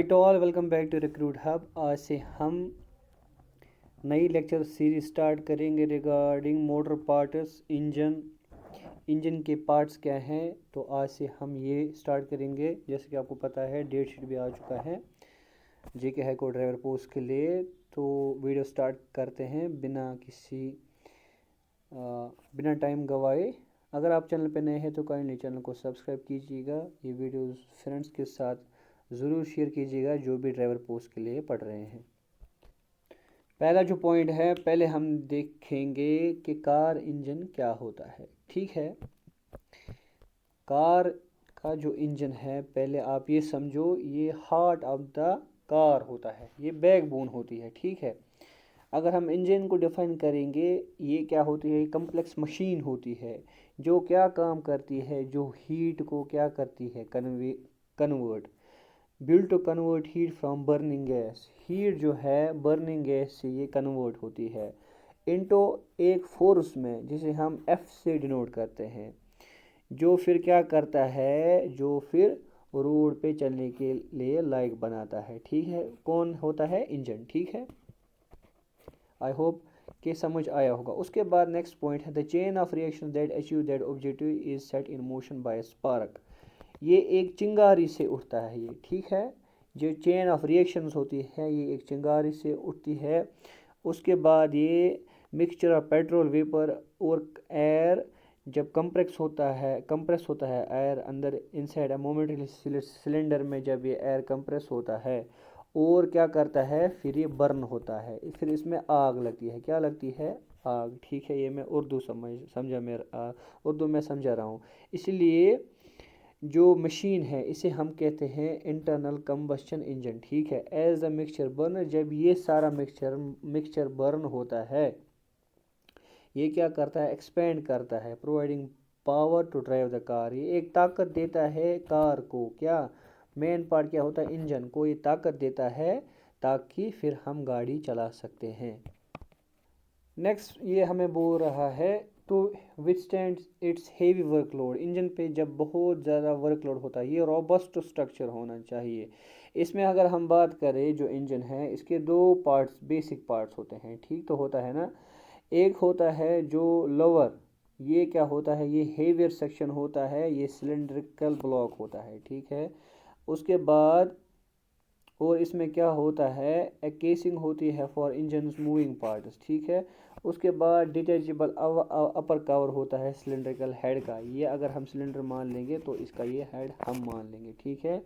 It all welcome back to Recruit Hub. आज से हम नई लेक्चर सीरीज स्टार्ट करेंगे रिगार्डिंग मोटर पार्ट्स। इंजन के पार्ट्स क्या हैं, तो आज से हम ये स्टार्ट करेंगे। जैसे कि आपको पता है डेट शीट भी आ चुका है जेके हाई कोर्ट ड्राइवर पोस्ट के लिए। तो वीडियो स्टार्ट करते हैं बिना टाइम गवाए। अगर आप चैनल पर नए हैं तो काइंडली चैनल को सब्सक्राइब कीजिएगा। ये वीडियो फ्रेंड्स के साथ ज़रूर शेयर कीजिएगा जो भी ड्राइवर पोस्ट के लिए पढ़ रहे हैं। पहला जो पॉइंट है, पहले हम देखेंगे कि कार इंजन क्या होता है। ठीक है, कार का जो इंजन है, पहले आप ये समझो, ये हार्ट ऑफ द कार होता है, ये बैकबोन होती है। ठीक है, अगर हम इंजन को डिफाइन करेंगे, ये क्या होती है, कम्प्लेक्स मशीन होती है जो क्या काम करती है, जो हीट को क्या करती है, convert build to convert heat from burning gas. Heat जो है बर्निंग गैस से ये कन्वर्ट होती है इनटू एक फोर्स में, जिसे हम एफ से डिनोट करते हैं, जो फिर क्या करता है, जो फिर रोड पे चलने के लिए लायक बनाता है। ठीक है, कौन होता है, इंजन। ठीक है, आई होप कि समझ आया होगा। उसके बाद नेक्स्ट पॉइंट है the chain of reaction that achieve that objective is set in motion by spark. ये एक चिंगारी से उठता है ये। ठीक है, जो चेन ऑफ रिएक्शंस होती है ये एक चिंगारी से उठती है। उसके बाद ये मिक्सचर ऑफ पेट्रोल वेपर और एयर जब कंप्रेस होता है एयर अंदर इनसाइड अ मोमेंटली सिलेंडर में, जब ये एयर कंप्रेस होता है और क्या करता है, फिर ये बर्न होता है, फिर इसमें आग लगती है। क्या लगती है, आग। ठीक है, ये मैं उर्दू में समझा रहा हूँ। इसलिए जो मशीन है इसे हम कहते हैं इंटरनल कंबस्शन इंजन। ठीक है, एज द मिक्सचर बर्नर, जब ये सारा मिक्सचर बर्न होता है, ये क्या करता है, एक्सपेंड करता है, providing power to drive the car. ये एक ताकत देता है कार को। क्या मेन पार्ट क्या होता है, इंजन को ये ताकत देता है ताकि फिर हम गाड़ी चला सकते हैं। नेक्स्ट ये हमें बोल रहा है to withstand its heavy workload. Engine पे जब बहुत ज़्यादा वर्कलोड होता है, ये रोबस्ट स्ट्रक्चर होना चाहिए। इसमें अगर हम बात करें, जो इंजन है इसके दो पार्ट्स, बेसिक पार्ट्स होते हैं। ठीक तो होता है ना, एक होता है जो लोअर, ये क्या होता है, ये हेवियर सेक्शन होता है, ये सिलेंड्रिकल ब्लॉक होता है। ठीक है, उसके बाद और इसमें क्या होता है, एक केसिंग होती है फॉर इंजन मूविंग पार्ट्स। ठीक है, उसके बाद डिटैचेबल अपर कवर होता है सिलेंड्रिकल हेड का। ये अगर हम सिलेंडर मान लेंगे तो इसका ये हेड हम मान लेंगे। ठीक है,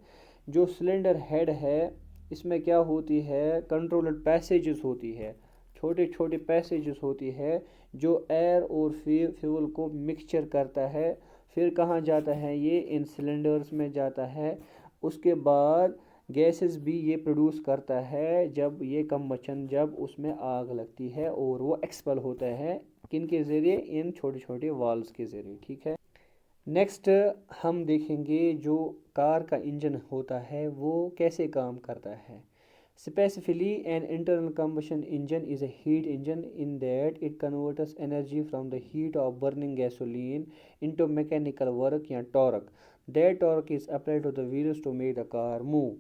जो सिलेंडर हेड है इसमें क्या होती है, कंट्रोल्ड पैसेजेस होती है, छोटे छोटे पैसेजेस होती है जो एयर और फ्यूल को मिक्सचर करता है। फिर कहाँ जाता है, ये इन सिलेंडर्स में जाता है। उसके बाद गैसेस भी ये प्रोड्यूस करता है जब ये कम्बशन, जब उसमें आग लगती है, और वो एक्सपेल होता है किन के ज़रिए, इन छोटे छोटे वाल्व्स के ज़रिए। ठीक है, नेक्स्ट हम देखेंगे जो कार का इंजन होता है वो कैसे काम करता है। Specifically an internal combustion engine is a heat engine in that it converts energy from the heat of burning gasoline into mechanical work या torque. That torque is applied to the wheels to make the car move.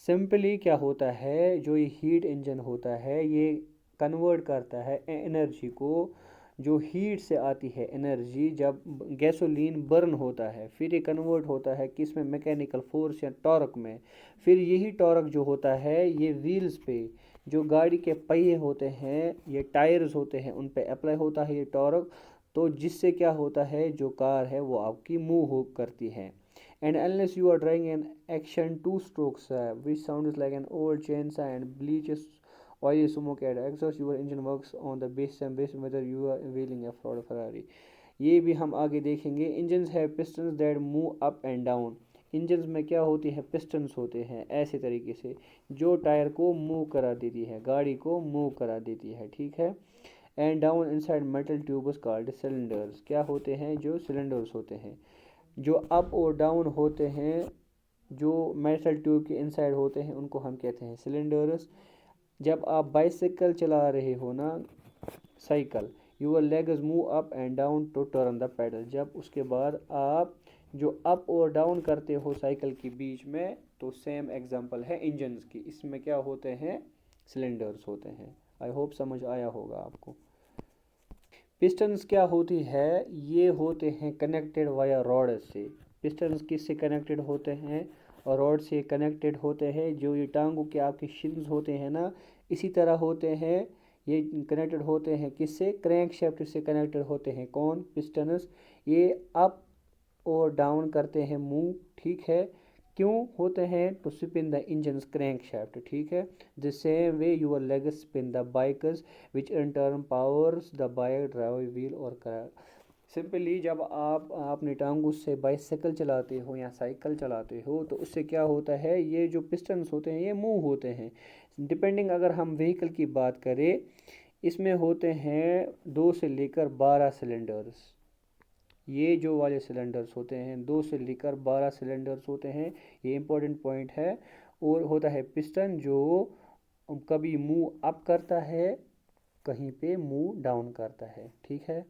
Simply क्या होता है, जो ये heat engine होता है ये convert करता है एनर्जी को, जो हीट से आती है एनर्जी, जब गैसोलीन बर्न होता है, फिर ये कन्वर्ट होता है किस में, मैकेनिकल फोर्स या टॉर्क में। फिर यही टॉर्क जो होता है ये व्हील्स पे, जो गाड़ी के पहिए होते हैं, ये टायर्स होते हैं, उन पे अप्लाई होता है ये टॉर्क। तो जिससे क्या होता है, जो कार है वो आपकी मूव हो करती है। And unless you are driving an action two strokes which sounds like an old chainsaw and bleaches oily smoke at exhaust, your engine works on the basis whether you are wheeling a Ford Ferrari. ये भी हम आगे देखेंगे। Engines है pistons that move up and down. Engines में क्या होती है, पिस्टन्स होते हैं ऐसे तरीके से जो टायर को मूव करा देती है, गाड़ी को मूव करा देती है। ठीक है, and down inside metal tubes called cylinders. क्या होते हैं, जो सिलेंडर्स होते हैं, जो अप और डाउन होते हैं, जो मेटल ट्यूब के इनसाइड होते हैं, उनको हम कहते हैं सिलेंडर्स। जब आप बाइसिकल चला रहे हो ना, cycle, your legs move up and down to turn the pedal. जब उसके बाद आप जो अप और डाउन करते हो साइकिल के बीच में, तो सेम एग्जांपल है इंजन्स की। इसमें क्या होते हैं, सिलेंडर्स होते हैं। आई होप समझ आया होगा आपको। पिस्टन्स क्या होती है, ये होते हैं कनेक्टेड वाया रॉड से। पिस्टन्स किससे कनेक्टेड होते हैं, रॉड से कनेक्टेड होते हैं। जो ये टांगों के आपके शिन्स होते हैं ना, इसी तरह होते हैं। ये कनेक्टेड होते हैं किससे, क्रैंक शाफ्ट से कनेक्टेड होते हैं। कौन, पिस्टन्स। ये अप और डाउन करते हैं मूव, ठीक है। क्यों होते हैं, to spin the engine's crank shaft, ठीक है। The same way your legs spin the bikers which in turn powers the bike drive wheel और कार। सिंपली जब आप अपनी टांगों से बाइसाइकिल चलाते हो या साइकिल चलाते हो, तो उससे क्या होता है, ये जो पिस्टन्स होते हैं ये मूव होते हैं। डिपेंडिंग अगर हम व्हीकल की बात करें, इसमें होते हैं 2 से लेकर 12 सिलेंडर्स। ये जो वाले सिलेंडर्स होते हैं 2 से लेकर 12 सिलेंडर्स होते हैं, ये इंपॉर्टेंट पॉइंट है। और होता है पिस्टन जो कभी मूव अप करता है, कहीं पे मूव डाउन करता है, ठीक है।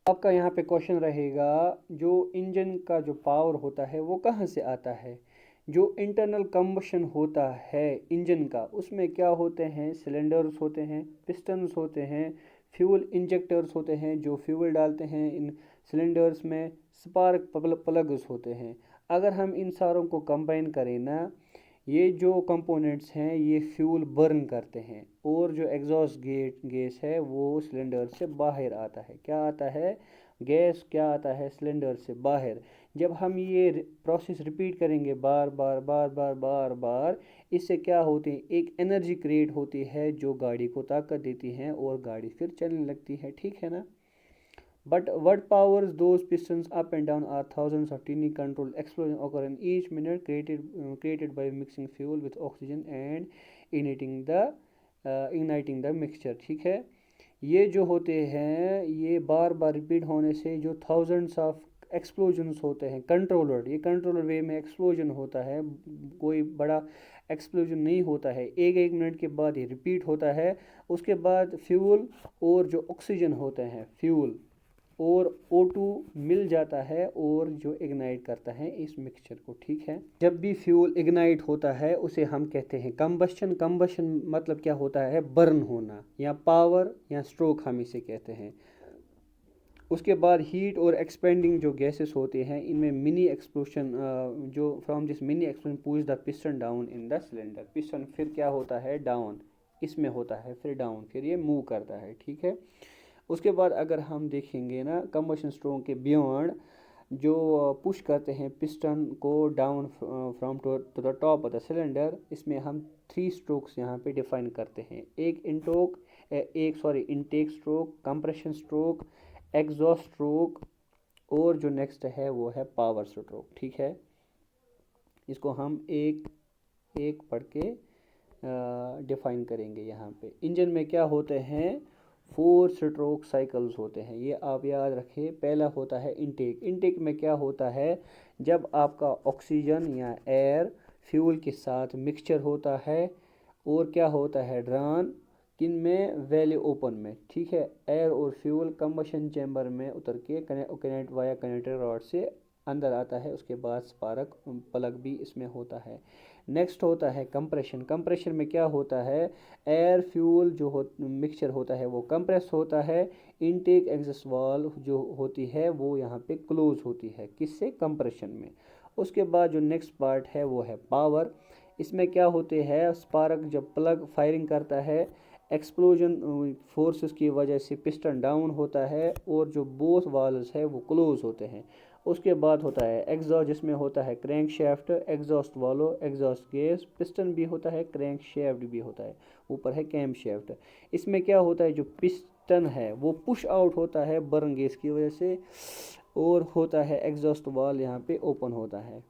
आपका यहाँ पे क्वेश्चन रहेगा, जो इंजन का जो पावर होता है वो कहाँ से आता है। जो इंटरनल कंबशन होता है इंजन का, उसमें क्या होते हैं, सिलेंडर्स होते हैं, पिस्टन्स होते हैं, फ्यूल इंजेक्टर्स होते हैं जो फ्यूल डालते हैं इन सिलेंडर्स में, स्पार्क प्लग्स होते हैं। अगर हम इन सारों को कंबाइन करें ना, ये जो कंपोनेंट्स हैं ये फ्यूल बर्न करते हैं, और जो एग्जॉस्ट गैस है वो सिलेंडर से बाहर आता है। क्या आता है, गैस क्या आता है सिलेंडर से बाहर। जब हम ये प्रोसेस रिपीट करेंगे बार बार बार बार बार बार, इससे क्या होती है, एक एनर्जी क्रिएट होती है जो गाड़ी को ताकत देती है और गाड़ी फिर चलने लगती है, ठीक है ना। But what powers those pistons up and down are thousands of tiny controlled explosions occurring each minute, created by mixing fuel with oxygen and igniting the mixture, ठीक है। ये जो होते हैं ये बार बार रिपीट होने से जो थाउजेंड्स ऑफ एक्सप्लोजन्स होते हैं, कंट्रोलर, ये कंट्रोलर वे में एक्सप्लोजन होता है, कोई बड़ा एक्सप्लोजन नहीं होता है, एक एक मिनट के बाद ये रिपीट होता है। उसके बाद फ्यूल और जो ऑक्सीजन होते हैं, फ्यूल और O2 मिल जाता है और जो इग्नाइट करता है इस मिक्सचर को, ठीक है। जब भी फ्यूल इग्नाइट होता है उसे हम कहते हैं कंबशन। कंबशन मतलब क्या होता है, बर्न होना, या पावर या स्ट्रोक हम इसे कहते हैं। उसके बाद हीट और एक्सपेंडिंग जो गैसेस होते हैं, इनमें मिनी एक्सप्लोशन, जो from this mini explosion push the piston down in the cylinder. Piston फिर क्या होता है, डाउन, इसमें होता है फिर डाउन, फिर ये मूव करता है, ठीक है। उसके बाद अगर हम देखेंगे ना, कंबशन स्ट्रोक के बियॉन्ड जो पुश करते हैं पिस्टन को down from to the top of the cylinder, इसमें हम 3 स्ट्रोक्स यहाँ पे डिफाइन करते हैं। Intake stroke, compression stroke, exhaust stroke, और जो नेक्स्ट है वो है पावर स्ट्रोक, ठीक है। इसको हम एक एक पढ़ के डिफाइन करेंगे। यहाँ पे इंजन में क्या होते हैं, 4 स्ट्रोक साइकिल्स होते हैं, ये आप याद रखिए। पहला होता है इनटेक। इनटेक में क्या होता है, जब आपका ऑक्सीजन या एयर फ्यूल के साथ मिक्सचर होता है, और क्या होता है, ड्रान किन में, वैल्यू ओपन में, ठीक है। एयर और फ्यूल कंबशन चैम्बर में उतर के कनेक्ट वाया कनेक्टर रॉड से अंदर आता है। उसके बाद स्पार्क प्लग भी इसमें होता है। नेक्स्ट होता है कंप्रेशन। कंप्रेशन में क्या होता है, एयर फ्यूल जो मिक्सचर होता है वो कंप्रेस होता है। इनटेक एग्जॉस्ट वाल्व जो होती है वो यहाँ पे क्लोज होती है, किससे, कंप्रेशन में। उसके बाद जो नेक्स्ट पार्ट है वो है पावर। इसमें क्या होते हैं, स्पार्क जब प्लग फायरिंग करता है, एक्सप्लोजन फोर्सेस की वजह से पिस्टन डाउन होता है और जो बोथ वाल्व्स है वो क्लोज होते हैं। उसके बाद होता है एग्जॉस्ट, जिसमें होता है crank shaft, exhaust valve, exhaust gas, piston भी होता है, क्रैंक शाफ्ट भी होता है, ऊपर है कैम शाफ्ट। इसमें क्या होता है, जो पिस्टन है वो पुश आउट होता है बर्न गैस की वजह से, और होता है एग्जॉस्ट वाल्व यहाँ पे ओपन होता है।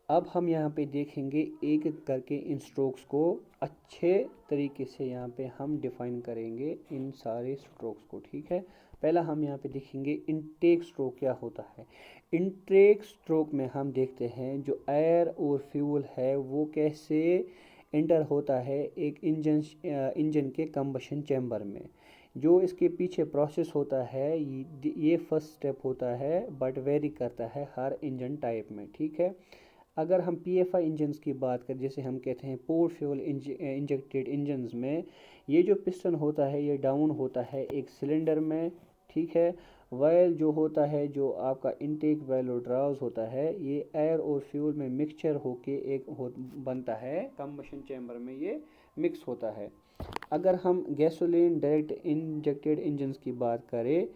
अब हम यहाँ पे देखेंगे एक एक करके इन स्ट्रोक्स को, अच्छे तरीके से यहाँ पे हम डिफाइन करेंगे इन सारे स्ट्रोक्स को, ठीक है। पहला हम यहाँ पे देखेंगे इनटेक स्ट्रोक क्या होता है। इनटेक स्ट्रोक में हम देखते हैं जो एयर और फ्यूल है वो कैसे इंटर होता है एक इंजन के कंबशन चैम्बर में। जो इसके पीछे प्रोसेस होता है ये फर्स्ट स्टेप होता है, बट वेरी करता है हर इंजन टाइप में, ठीक है। अगर हम पीएफआई इंजन्स की बात करें, जैसे हम कहते हैं पोर्ट फ्यूल इंजेक्टेड इंजन्स में, ये जो पिस्टन होता है ये डाउन होता है एक सिलेंडर में, ठीक है। वायल जो होता है, जो आपका इनटेक वैल्यू ड्राउज होता है, ये एयर और फ्यूल में मिक्सचर होके बनता है, कंबशन चैम्बर में ये मिक्स होता है। अगर हम गैसोलीन डायरेक्ट इंजेक्टेड इंजन्स की बात करें,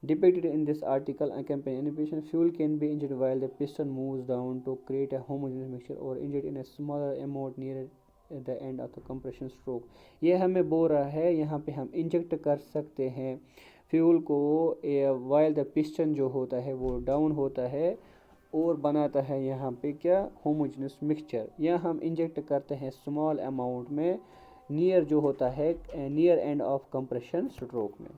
depicted in this article, accompanying animation, fuel can be injected while the piston moves down to create a homogeneous mixture or injected in a smaller amount near the end of the compression stroke। ये हमें बोल रहा है यहाँ पे हम inject कर सकते हैं फ्यूल को while the piston जो होता है वो डाउन होता है और बनाता है यहाँ पे क्या, होमोजेनस मिक्सचर। या हम इंजेक्ट करते हैं स्मॉल अमाउंट में नियर जो होता है near end of compression stroke में।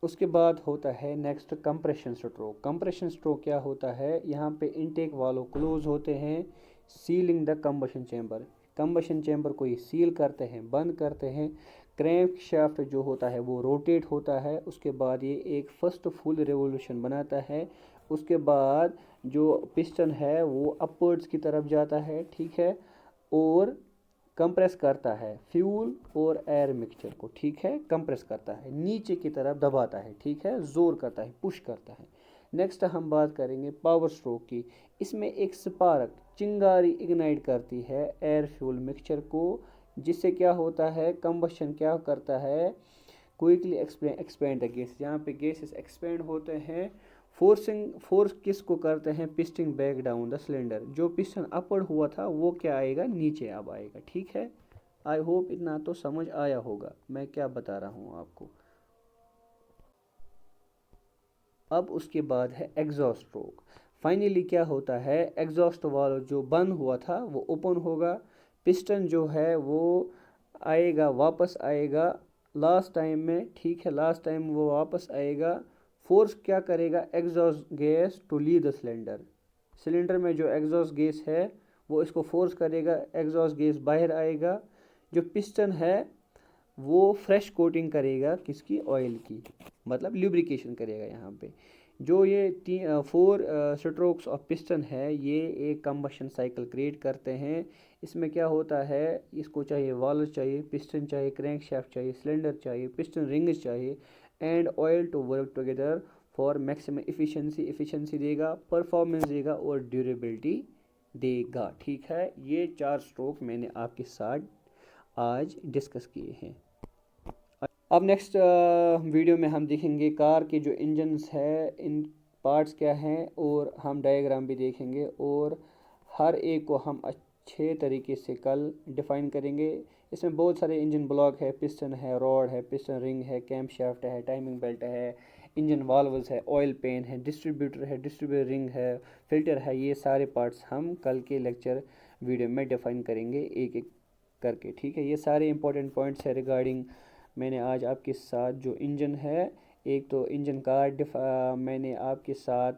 उसके बाद होता है next compression stroke. Compression stroke क्या होता है, यहाँ पे इनटेक वालों क्लोज होते हैं, ceiling the combustion chamber. Combustion chamber को ये सील करते हैं, बंद करते हैं। क्रैंक शाफ्ट जो होता है वो रोटेट होता है, उसके बाद ये एक फर्स्ट फुल रेवोल्यूशन बनाता है। उसके बाद जो पिस्टन है वो अपवर्ड्स की तरफ जाता है, ठीक है, और कंप्रेस करता है फ्यूल और एयर मिक्सचर को, ठीक है, कंप्रेस करता है, नीचे की तरफ दबाता है, ठीक है, जोर करता है, पुश करता है। नेक्स्ट हम बात करेंगे पावर स्ट्रोक की। इसमें एक स्पार्क चिंगारी इग्नाइट करती है एयर फ्यूल मिक्सचर को, जिससे क्या होता है, कंबशन क्या करता है, क्विकली एक्सपेंड द गैस। यहाँ पे गैसेस एक्सपेंड होते हैं। फोर्स किसको करते हैं, piston back down the cylinder. जो पिस्टन अपवर्ड हुआ था वो क्या आएगा, नीचे अब आएगा, ठीक है। आई होप इतना तो समझ आया होगा मैं क्या बता रहा हूँ आपको। अब उसके बाद है एग्जॉस्ट स्ट्रोक। फाइनली क्या होता है, एग्जॉस्ट वाल्व जो बंद हुआ था वो ओपन होगा, पिस्टन जो है वो आएगा, वापस आएगा लास्ट टाइम में, ठीक है, लास्ट टाइम वो वापस आएगा। फोर्स क्या करेगा, exhaust gas to leave the cylinder. Cylinder में जो एग्जॉस्ट गैस है वो इसको फोर्स करेगा, एग्जॉस्ट गैस बाहर आएगा। जो पिस्टन है वो फ्रेश कोटिंग करेगा किसकी, ऑयल की, मतलब ल्यूब्रिकेशन करेगा यहाँ पे। जो ये 4 स्ट्रोक्स ऑफ पिस्टन है ये एक कंबशन साइकिल क्रिएट करते हैं। इसमें क्या होता है, इसको चाहिए वाल्व चाहिए, पिस्टन चाहिए, क्रैंक शाफ्ट चाहिए, सिलेंडर चाहिए, पिस्टन रिंग्स चाहिए, and oil to work together for maximum efficiency देगा, परफॉर्मेंस देगा और ड्यूरेबिलिटी देगा, ठीक है। ये 4 स्ट्रोक मैंने आपके साथ आज डिस्कस किए हैं। अब नेक्स्ट वीडियो में हम देखेंगे कार के जो इंजन्स है, इन पार्ट्स क्या हैं, और हम डायग्राम भी देखेंगे, और हर एक को हम अच्छे तरीके से कल डिफ़ाइन करेंगे। इसमें बहुत सारे इंजन ब्लॉक है, पिस्टन है, रॉड है, पिस्टन रिंग है, कैम्प शाफ्ट है, टाइमिंग बेल्ट है, इंजन वाल्व्स है, ऑयल पेन है, डिस्ट्रीब्यूटर रिंग है, फिल्टर है। ये सारे पार्ट्स हम कल के लेक्चर वीडियो में डिफ़ाइन करेंगे एक एक करके, ठीक है। ये सारे इंपॉर्टेंट पॉइंट्स है रिगार्डिंग मैंने आज आपके साथ जो इंजन है, एक तो इंजन कार मैंने आपके साथ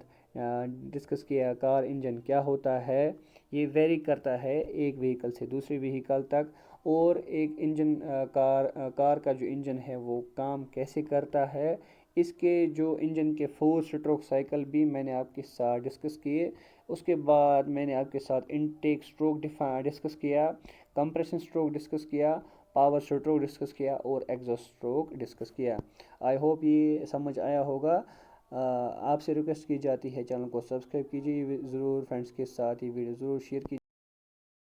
डिस्कस किया, कार इंजन क्या होता है, ये वेरी करता है एक व्हीकल से दूसरे व्हीकल तक, और एक इंजन कार का जो इंजन है वो काम कैसे करता है। इसके जो इंजन के 4 स्ट्रोक साइकिल भी मैंने आपके साथ डिस्कस किए। उसके बाद मैंने आपके साथ इनटेक स्ट्रोक डिस्कस किया, कंप्रेशन स्ट्रोक डिस्कस किया, पावर स्ट्रोक डिस्कस किया और एग्जॉस्ट स्ट्रोक डिस्कस किया। आई होप ये समझ आया होगा। आपसे रिक्वेस्ट की जाती है चैनल को सब्सक्राइब कीजिए ज़रूर, फ्रेंड्स के साथ ये वीडियो ज़रूर शेयर कीजिए।